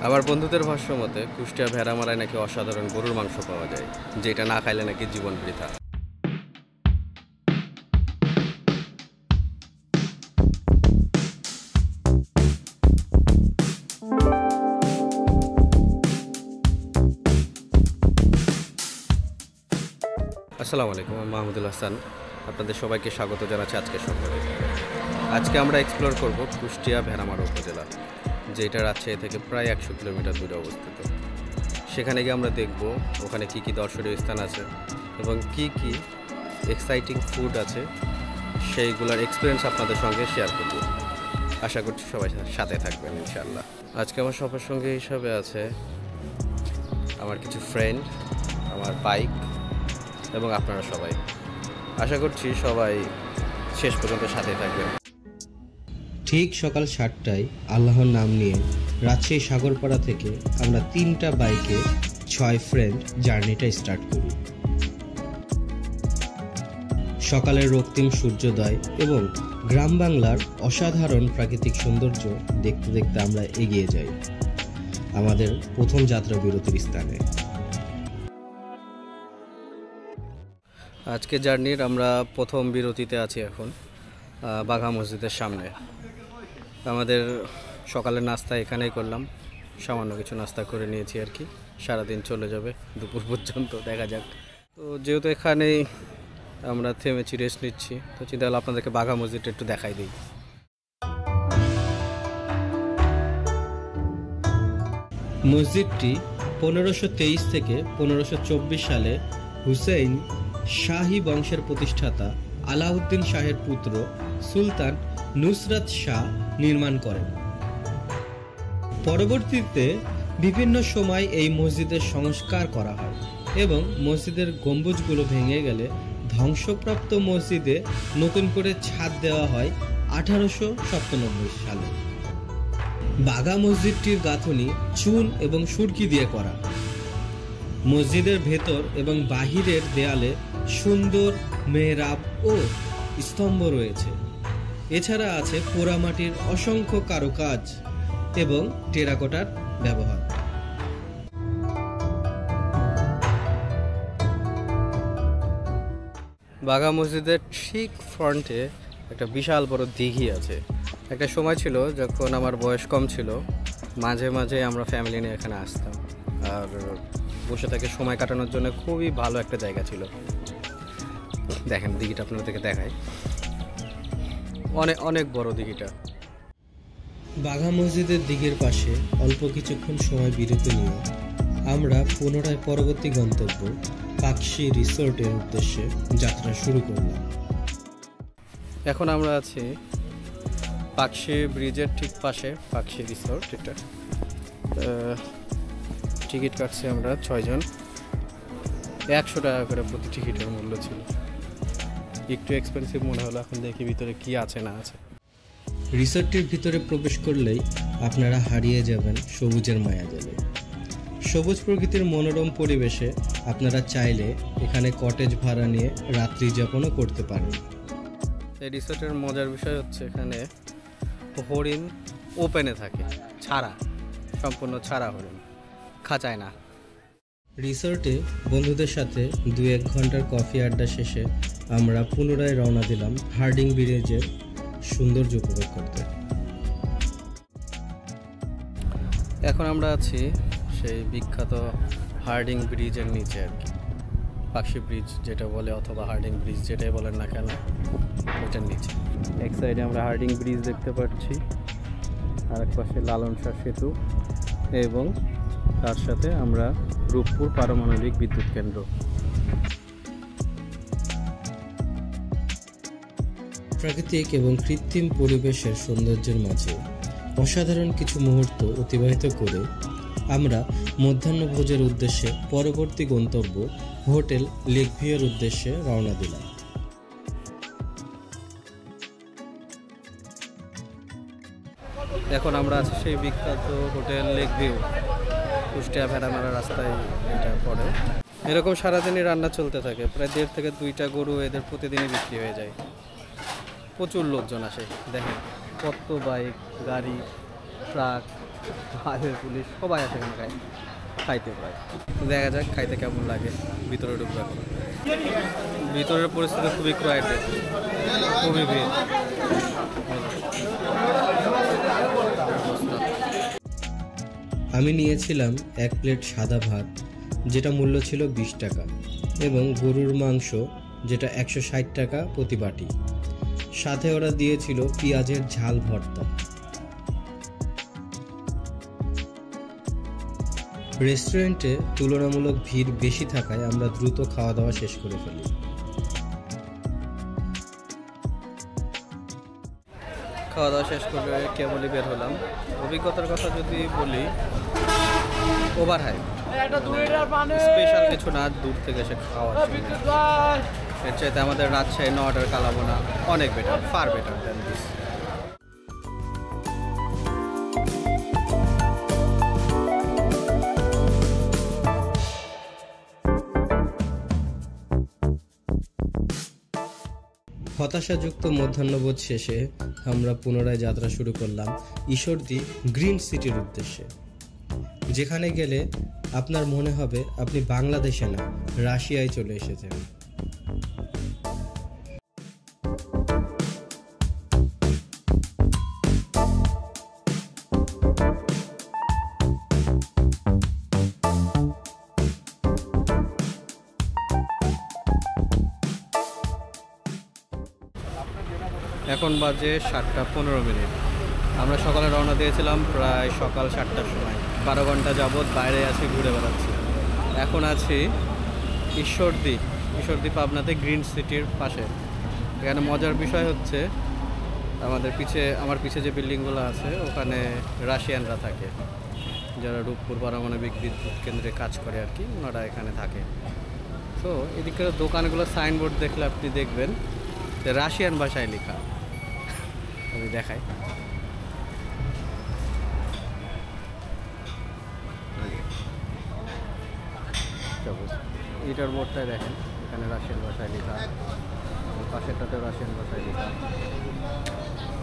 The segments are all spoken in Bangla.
আমার বন্ধুদের ভাষ্য মতে কুষ্টিয়া ভেড়ামারায় নাকি অসাধারণ গরুর মাংস পাওয়া যায়, যেটা না খাইলে নাকি জীবন বৃথা। আসসালামু আলাইকুম, আমি মাহমুদুল হাসান। আপনাদের সবাইকে স্বাগত জানাচ্ছি আজকের সফরে। আজকে আমরা এক্সপ্লোর করব কুষ্টিয়া ভেড়ামারা উপজেলা, যেটা রাজশাহী থেকে প্রায় 100 কিলোমিটার দূরে অবস্থিত। সেখানে গিয়ে আমরা দেখব ওখানে কি কি দর্শনীয় স্থান আছে এবং কি কি এক্সাইটিং ফুড আছে, সেইগুলোর এক্সপিরিয়েন্স আপনাদের সঙ্গে শেয়ার করব। আশা করছি সবাই সাথে থাকবেন ইনশাআল্লাহ। আজকে আমার সবার সঙ্গে হিসাবে আছে আমার কিছু ফ্রেন্ড, আমার বাইক এবং আপনারা সবাই। আশা করছি সবাই শেষ পর্যন্ত সাথে থাকবেন। ঠিক সকাল 7টায় আল্লাহর নাম নিয়ে রাজশাহী সাগরপাড়া থেকে আমরা 3টা বাইকে 6 ফ্রেন্ড জার্নিটা স্টার্ট করি। সকালের রক্তিম সূর্যোদয় এবং গ্রাম বাংলার অসাধারণ প্রাকৃতিক সৌন্দর্য দেখতে দেখতে আমরা এগিয়ে যাই আমাদের প্রথম যাত্রা বিরতির স্থানে। আজকে জার্নির আমরা প্রথম বিরতিতে আছি এখন বাঘা মসজিদের সামনে। আমাদের সকালের নাস্তা এখানেই করলাম, সামান্য কিছু নাস্তা করে নিয়েছি আর কি। সারাদিন চলে যাবে দুপুর পর্যন্ত, দেখা যাক। তো যেহেতু এখানেই আমরা থেমেছি, রেস্ট নিচ্ছি, তো চিন্তা হলো আপনাদেরকে বাঘা মসজিদটা একটু দেখাই দিই। মসজিদটি 1523 থেকে 1524 সালে হুসেইন শাহী বংশের প্রতিষ্ঠাতা আলাউদ্দিন শাহের পুত্র সুলতান নুসরাত শাহ নির্মাণ করেন। পরবর্তীতে বিভিন্ন সময় এই মসজিদের সংস্কার করা হয় এবং মসজিদের গম্বুজগুলো ভেঙে গেলে ধ্বংসপ্রাপ্ত মসজিদে নতুন করে ছাদ দেওয়া হয় 1897 সালে। বাঘা মসজিদটির গাঁথনি চুন এবং সুরকি দিয়ে করা। মসজিদের ভেতর এবং বাহিরের দেয়ালে সুন্দর মেহরাব ও স্তম্ভ রয়েছে। এছাড়া আছে পোড়ামাটির অসংখ্য কারুকাজ এবং টেরাকোটার ব্যবহার। বাঘা মসজিদের ঠিক ফ্রন্টে একটা বিশাল বড় দিঘি আছে। একটা সময় ছিল যখন আমার বয়স কম ছিল, মাঝে মাঝে আমরা ফ্যামিলি নিয়ে এখানে আসতাম, আর বসে থেকে সময় কাটানোর জন্য খুবই ভালো একটা জায়গা ছিল। দেখেন দিঘিটা আপনাদেরকে দেখায়, অনেক অনেক বড় দিঘিটা। বাঘা মসজিদের দিঘির পাশে অল্প কিছুক্ষণ সময় বিরতি নিয়ে আমরা পুনরায় পরবর্তী গন্তব্য পাকশি রিসোর্টের উদ্দেশ্যে যাত্রা শুরু করলাম। এখন আমরা আছি পাকশি ব্রিজের ঠিক পাশে, পাকশি রিসোর্ট। এটা টিকিট কাটছি আমরা 6 জন, 100 টাকা করে প্রতি টিকিটের মূল্য ছিল। একটু এক্সপেন্সিভ মনে হলো, এখন দেখি ভিতরে কি আছে না আছে। রিসোর্টটির ভিতরে প্রবেশ করলেই আপনারা হারিয়ে যাবেন সবুজের মায়াজালে। সবুজ প্রকৃতির মনোরম পরিবেশে আপনারা চাইলে এখানে কটেজ ভাড়া নিয়ে রাত্রি যাপনও করতে পারেন। এই রিসোর্টের মজার বিষয় হচ্ছে এখানে হরিণ ওপেনে থাকে, ছাড়া, সম্পূর্ণ ছাড়া হরিণ, খাঁচায় না। রিসোর্টে বন্ধুদের সাথে 2-1 ঘন্টার কফি আড্ডা শেষে আমরা পুনরায় রওনা দিলাম হার্ডিং ব্রিজের সৌন্দর্য উপভোগ করতে। এখন আমরা আছি সেই বিখ্যাত হার্ডিং ব্রিজের নিচে আর কি, পাকশি ব্রিজ যেটা বলে অথবা হার্ডিং ব্রিজ যেটাই বলেন না কেন, ওটার নিচে। এক সাইডে আমরা হার্ডিং ব্রিজ দেখতে পাচ্ছি, আর এক পাশে লালন শাহ সেতু এবং তার সাথে আমরা রূপপুর পারমাণবিক বিদ্যুৎ কেন্দ্র। প্রাকৃতিক এবং কৃত্রিম পরিবেশের সৌন্দর্যের মাঝে অসাধারণ কিছু মুহূর্ত অতিবাহিত করে আমরা মধ্যাহ্নভোজের উদ্দেশ্যে পরবর্তী গন্তব্য হোটেল লেকভিউর উদ্দেশ্যে রওনা দিলাম। এখন আমরা আছি সেই বিখ্যাত হোটেল লেকভিউ, কুষ্টিয়া ভেড়ামারা রাস্তায় এটা পড়ে। এরকম সারাদিনই রান্না চলতে থাকে, প্রায় 1.5 থেকে 2টা গরু এদের প্রতিদিনই বিক্রি হয়ে যায়। প্রচুর লোকজন আসে, দেখেন কত বাইক, গাড়ি, ট্রাক হাইওয়ে পুলিশ সবাই আছে এখানে খাইতে প্রায়। দেখা যাক খাইতে কেমন লাগে। ভিতরে ঢুকবে এখন। ভিতরের পরিস্থিতি খুবই ক্রাইটেড, খুবই ভিড়। আমি নিয়েছিলাম 1 প্লেট সাদা ভাত, যেটা মূল্য ছিল 20 টাকা, এবং গরুর মাংস, যেটা 160 টাকা প্রতি বাটি। সাথে ওরা দিয়েছিল পেঁয়াজের ঝাল ভর্তা। রেস্টুরেন্টে তুলনামূলক ভিড় বেশি থাকায় আমরা দ্রুত খাওয়া দাওয়া শেষ করে ফেলি। খাওয়া দাওয়া শেষ করে কেবলই বের হলাম। অভিজ্ঞতার কথা যদি বলি, ওভার হাই, স্পেশাল কিছু না, দূর থেকে এসে খাওয়া। এর চাইতে আমাদের রাজশাহী নওয়াটার কালাবোনা অনেক better, far better than this. হতাশাযুক্ত মধ্যাহ্নভোজ শেষে আমরা পুনরায় যাত্রা শুরু করলাম ঈশ্বরদী গ্রিন সিটির উদ্দেশ্যে, যেখানে গেলে আপনার মনে হবে আপনি বাংলাদেশে না, রাশিয়ায় চলে এসেছেন। এখন বাজে 7:15। আমরা সকালে রওনা দিয়েছিলাম প্রায় সকাল 7টার সময়। 12 ঘন্টা যাবৎ বাইরে আছি, ঘুরে বেড়াচ্ছি। এখন আছি ঈশ্বরদী পাবনাতে গ্রিন সিটির পাশে। এখানে মজার বিষয় হচ্ছে আমার পিছে যে বিল্ডিংগুলো আছে ওখানে রাশিয়ানরা থাকে, যারা রূপপুর পারমাণবিক বিদ্যুৎ কেন্দ্রে কাজ করে আর কি, ওনারা এখানে থাকে। তো এদিকের দোকানগুলো সাইনবোর্ড দেখলে আপনি দেখবেন যে রাশিয়ান ভাষায় লেখা। আমি দেখাই, এটার বোর্ডটাই দেখেন, এখানে রাশিয়ান ভাষায় লেখা, পাশেরটাতেও রাশিয়ান ভাষায় লেখা,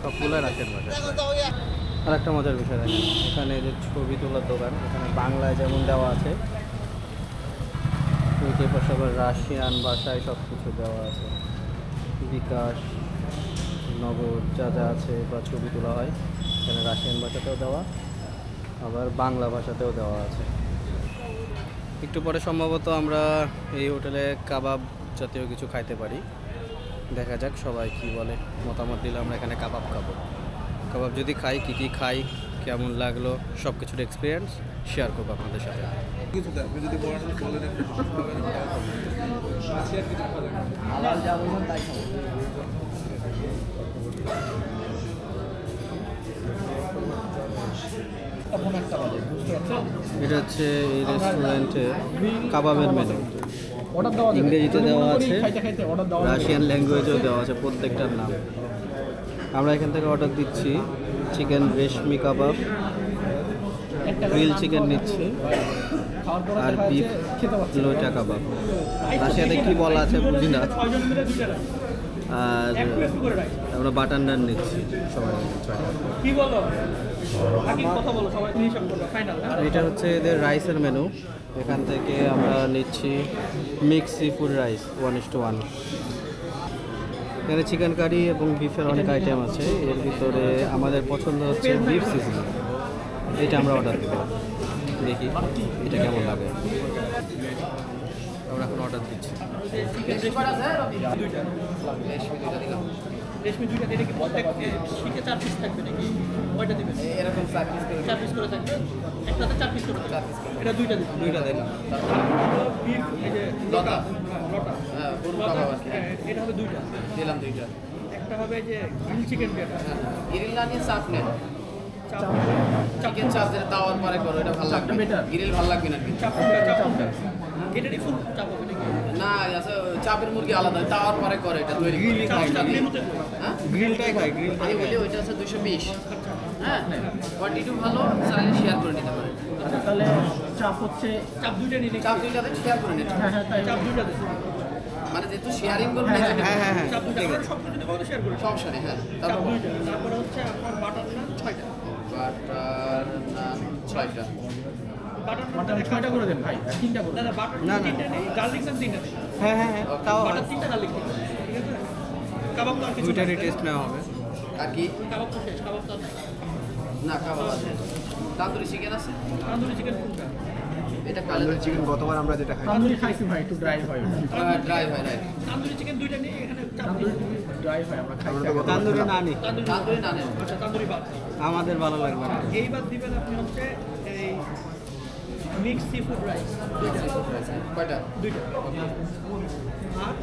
সবগুলো রাশিয়ান ভাষায়। আর একটা মজার বিষয় দেখেন, এখানে যে ছবি তোলার দোকান, এখানে বাংলায় যেমন দেওয়া আছে, এই পাশে আবার রাশিয়ান ভাষায় সব কিছু দেওয়া আছে। বিকাশ, নগদ যা যা আছে বা ছবি তোলা হয়, এখানে রাশিয়ান ভাষাতেও দেওয়া, আবার বাংলা ভাষাতেও দেওয়া আছে। একটু পরে সম্ভবত আমরা এই হোটেলে কাবাব জাতীয় কিছু খাইতে পারি। দেখা যাক সবাই কি বলে, মতামত দিলে আমরা এখানে কাবাব খাবো। কাবাব যদি খাই, কী খাই, কেমন লাগলো, সব কিছুর এক্সপিরিয়েন্স শেয়ার করবো আপনাদের সাথে। এটা হচ্ছে এই রেস্টুরেন্টে কাবাবের মেনু, ইংরেজিতে দেওয়া আছে, রাশিয়ান ল্যাঙ্গুয়েজেও দেওয়া আছে প্রত্যেকটার নাম। আমরা এখান থেকে অর্ডার দিচ্ছি চিকেন রেশমি কাবাব, গ্রিল চিকেন নিচ্ছি, আর বিফ লোটা কাবাব। রাশিয়াতে কি বলা আছে বুঝি না। আর আমরা বাটার নান নিচ্ছি সবাই। এটা হচ্ছে এদের রাইসের মেনু। এখান থেকে আমরা নিচ্ছি মিক্স সি ফুড রাইস 1:1। এখানে চিকেন কারি এবং বিফের অনেক আইটেম আছে। এর ভিতরে আমাদের পছন্দ হচ্ছে বিফ সিজনিং, এটা আমরা অর্ডার দেবো। দেখি এটা কেমন লাগে। আমরা এখন অর্ডার দিচ্ছি। রেশমি দুইটা দিলে কি প্রত্যেক শিখে 4 পিস থাকবে নাকি? কয়টা দিবেন? এরকম 4 পিস করে থাকবে। একটাতে 4 পিস করে থাকবে। এটা দুইটা দিবেন। দুইটা দেন। বিফ এই যে লতা। হ্যাঁ, গরু কাবাব আছে। এটা হবে দুইটা। দিলাম দুইটা। একটা হবে যে গ্রিল চিকেন যেটা। গ্রিল না নিয়ে চাপ নেন। চাপ চিকেন চাপ যেটা তাওয়ার পরে করো, এটা ভালো লাগবে। গ্রিল ভালো লাগবে না। চাপ এটারই ফুল চাপ হবে নাকি? না, আছে চাপের মুরগি আলাদা, তাওয়ার পরে করে এটা তৈরি। হ্যাঁ, গ্রিলটাই খাই, গ্রিল আমি বলি ওইটা আছে 220। হ্যাঁ, কোয়ান্টিটি ভালো, চাইলে শেয়ার করে নিতে পারেন। তাহলে চাপ হচ্ছে চাপ দুইটা নিলে চাপ দুইটা দেন, শেয়ার করে নিতে। হ্যাঁ তাই চাপ দুইটা দেন। মানে যেহেতু শেয়ারিং করবেন, হ্যাঁ চাপ দুইটা সব কিছু শেয়ার করে সমস্যা নেই। হ্যাঁ, চাপ দুইটা। তারপরে হচ্ছে আপনার বাটার নান 6টা। বাটার নান 6টা। বাটার 6টা করে দেন ভাই, 3টা করে। না বাটার 3টা নেই, গার্লিক নান 3টা নেই। হ্যাঁ হ্যাঁ হ্যাঁ, তাও বাটার 3টা, গার্লিক 3টা, ঠিক আছে? কাবাব তো আর কিছু দুইটারই নাই। টেস্ট নেওয়া হবে। আর কি? কাবাব তো শেষ, কাবাব তো আর নাই। না, কাবাব আছে। তান্দুরি চিকেন আছে? তান্দুরি চিকেন কোনটা? এটা তান্দুরি চিকেন গতবার আমরা যেটা খাই তান্দুরি খাইছি ভাই, একটু ড্রাই হয়। ড্রাই হয়, রাইট। তান্দুরি চিকেন 2টা নেই, এখানে তান্দুরি ড্রাই হয়, আমরা খাই। তান্দুরি নানি তান্দুরি নান। আচ্ছা, তান্দুরি বাদ। আমাদের ভালো লাগবে না। এইবার দিবেন আপনি হচ্ছে এই মিক্স সি ফুড রাইস, কয়টা? 2টা। আর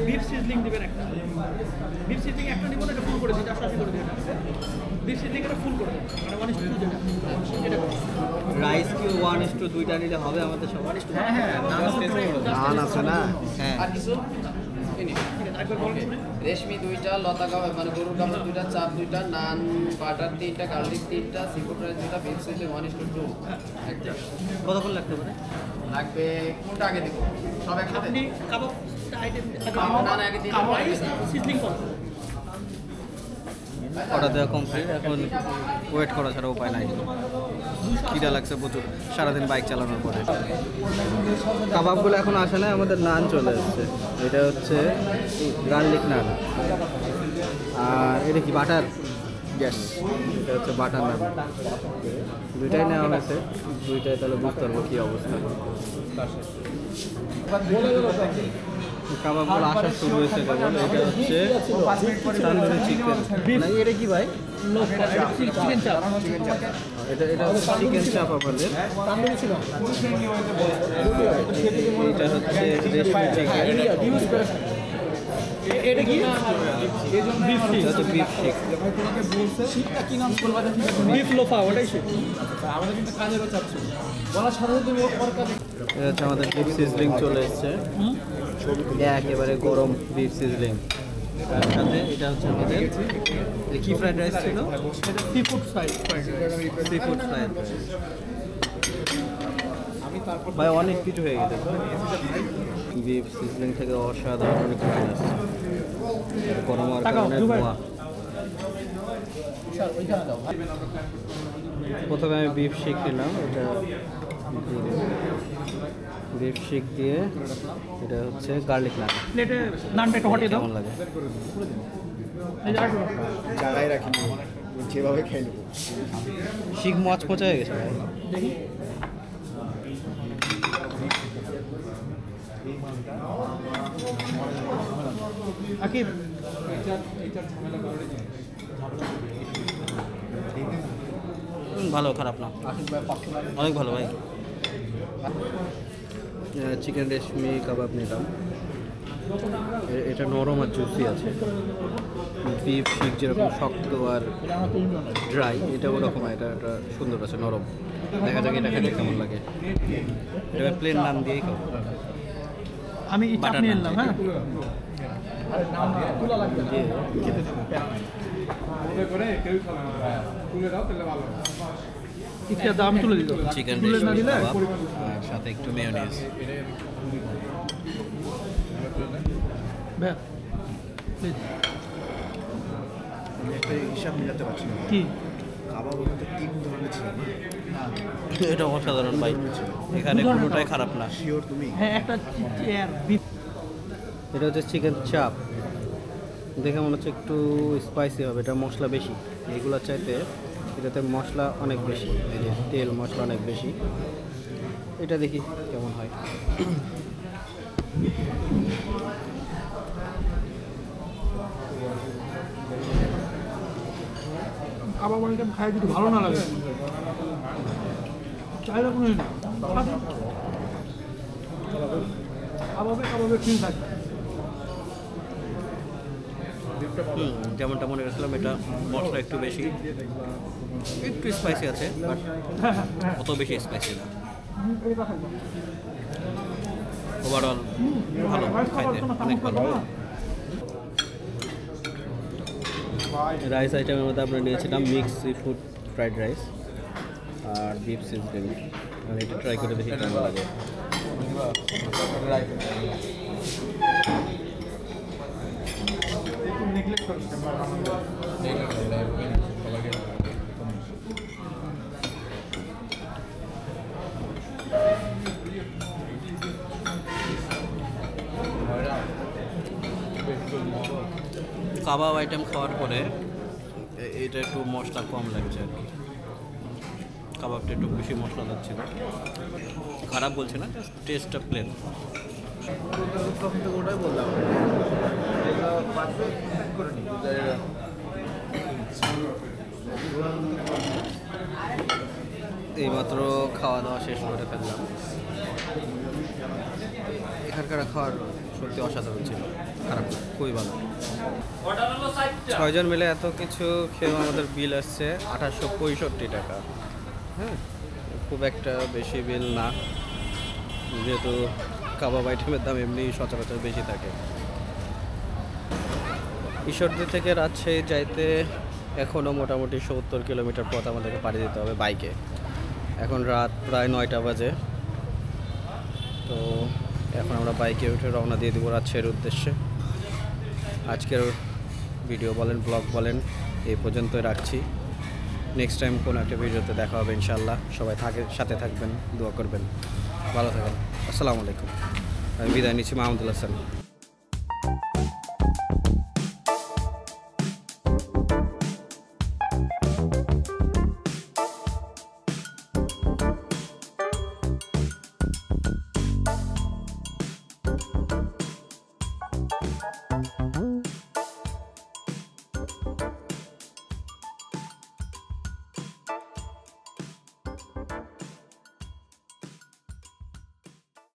বিফ সিজলিং দিবেন একটা। বিফ সিজলিং একটা নিব না, এটা ফুল করে দিন, 480 করে দিন। বিফ সিজলিং এটা ফুল করে দিন, মানে 1:2 যেটা, এটা করুন। রাইস কি 1:2টা নিলে হবে আমাদের সবার? হ্যাঁ হ্যাঁ, নান আছে না? হ্যাঁ। আর কিছু? ঠিক আছে, একবার বলুন শুনে। রেশমি 2টা, লতা কাবাব মানে গরুর কাবাব 2টা, চাপ 2টা, নান বাটার 3টা, গার্লিক 3টা, সিফুড রাইস 2টা, বিফ সিজলিং 1:2 একটা। কতক্ষণ লাগতে পারে? লাগবে কোনটা আগে দিব? সব একসাথে? আপনি কাবাব আইটেম না, আগে দিন। কাবাব রাইস সিজলিং করুন। অর্ডার দেওয়া কমপ্লিট, এখন ওয়েট করা ছাড়া উপায় নাই। খিদা লাগছে প্রচুর সারাদিন বাইক চালানোর পরে। কাবাবগুলো এখন আসে না, আমাদের নান চলে এসছে। এটা হচ্ছে গার্লিক নান, আর এটা কি বাটার? গ্যাস, এটা হচ্ছে বাটার নান। দুইটাই নেওয়া হয়েছে, দুইটাই তাহলে বুঝতে পারবো কী অবস্থা। কাবাবগুলো আসা শুরু হয়েছে কেবল। এটা হচ্ছে তান্দুরি চিকেন। না, এটা কি ভাই? চিকেন চাপ। এটা হচ্ছে চিকেন চাপ আমাদের। তান্দুরি ছিল। এটা হচ্ছে রেশমি চিকেন। এটা কি? বিফ এটা হচ্ছে বিফ শিক। বিফ লোফা, ওটাই সে। এটা হচ্ছে আমাদের বিফ সিজলিং চলে এসছে, একেবারে গরম বিফ সিজলিং। তার সাথে এটা হচ্ছে আমাদের কি ফ্রাইড রাইস ছিল? Sea food fried sea food fried rice. ভাই অনেক কিছু হয়ে গেছে। বিফ সিজলিং থেকে অসাধারণ অনেক কিছু আসছে। গরম হওয়ার কারণে ধোঁয়া। প্রথমে আমি বিফ শিক নিলাম, এটা বিফ শিক দিয়ে এটা হচ্ছে গার্লিক নান। প্লেটে নানটা একটু হটে দাও। কেমন লাগে? এই যে আর জায়গায় রাখি যেভাবে খেয়ে নেবো। শিক মচমচা হয়ে গেছে ভাই। দেখি। আকিব, ভালো, খারাপ না, অনেক ভালো ভাই। চিকেন রেশমি কাবাব নিলাম, এটা নরম আর জুসি আছে। বিফ শিক যেরকম শক্ত আর ড্রাই, এটা ওরকম, এটা সুন্দর আছে, নরম। দেখা যাক এটা খেতে কেমন লাগে। এটা প্লেন নান দিয়েই খাবো। আমি চাপ বাটার নিয়ে নান নিলাম। হ্যাঁ, একটা দাম তুলে দিল। চিকেন তুলে না রেশমি দিলে কাবাব আর সাথে একটু মেয়োনিজ। ভাই, প্লিজ। একটা হিসাব মিলাতে পারছি না। কি? কাবাব বলতে 3 ধরনের ছিল। এটা অসাধারণ ভাই, এখানে কোনোটাই খারাপ না। শিওর তুমি? হ্যাঁ, একটা বিফ। এটা হচ্ছে চিকেন চাপ, দেখে মনে হচ্ছে একটু স্পাইসি হবে, এটা মশলা বেশি। এইগুলোর চাইতে এটাতে মশলা অনেক বেশি, এই যে তেল মশলা অনেক বেশি। এটা দেখি কেমন হয়। আবার অনেকটা খাই যদি ভালো না লাগে, চাইলে কোনো কাবাবে ঠিক থাকে। যেমনটা মনে করেছিলাম, এটা মশলা একটু বেশি, একটু স্পাইসি আছে, বাট অত বেশি স্পাইসি না। ওভারঅল ভালো খাইতে, অনেক ভালো। রাইস আইটেমের মধ্যে আমরা নিয়েছিলাম mix seafood fried rice আর বিফ সিজলিং। আর এটা ট্রাই করে দেখি কেমন লাগে। কাবাব আইটেম খাওয়ার পরে এটা একটু মশলা কম লাগছে আর কি। কাবাবটা একটু বেশি মশলাদার ছিল। খারাপ বলছে না, টেস্টটা প্লেন। তখন তো ওটাই বললাম এইমাত্র খাওয়া দাওয়া শেষ করে ফেললাম। এখানকার খাওয়ার সত্যি অসাধারণ ছিল, খারাপ না, খুবই ভালো। 6 জন মিলে এত কিছু খেয়েও আমাদের বিল আসছে 2865 টাকা। হ্যাঁ, খুব একটা বেশি বিল না, যেহেতু কাবাব আইটেমের দাম এমনি সচরাচর বেশি থাকে। ঈশ্বরদী থেকে রাজশাহী যাইতে এখনও মোটামুটি 70 কিলোমিটার পথ আমাদেরকে পাড়ি দিতে হবে বাইকে। এখন রাত প্রায় 9টা বাজে। তো এখন আমরা বাইকে উঠে রওনা দিয়ে দেবো রাজশাহীর উদ্দেশ্যে। আজকের ভিডিও বলেন, ব্লগ বলেন, এই পর্যন্তই রাখছি। নেক্সট টাইম কোনো একটা ভিডিওতে দেখা হবে ইনশাআল্লাহ। সবাই সাথে থাকবেন, দোয়া করবেন, ভালো থাকবেন। আসসালামু আলাইকুম। আমি বিদায় নিচ্ছি, মাহমুদুল হাসান।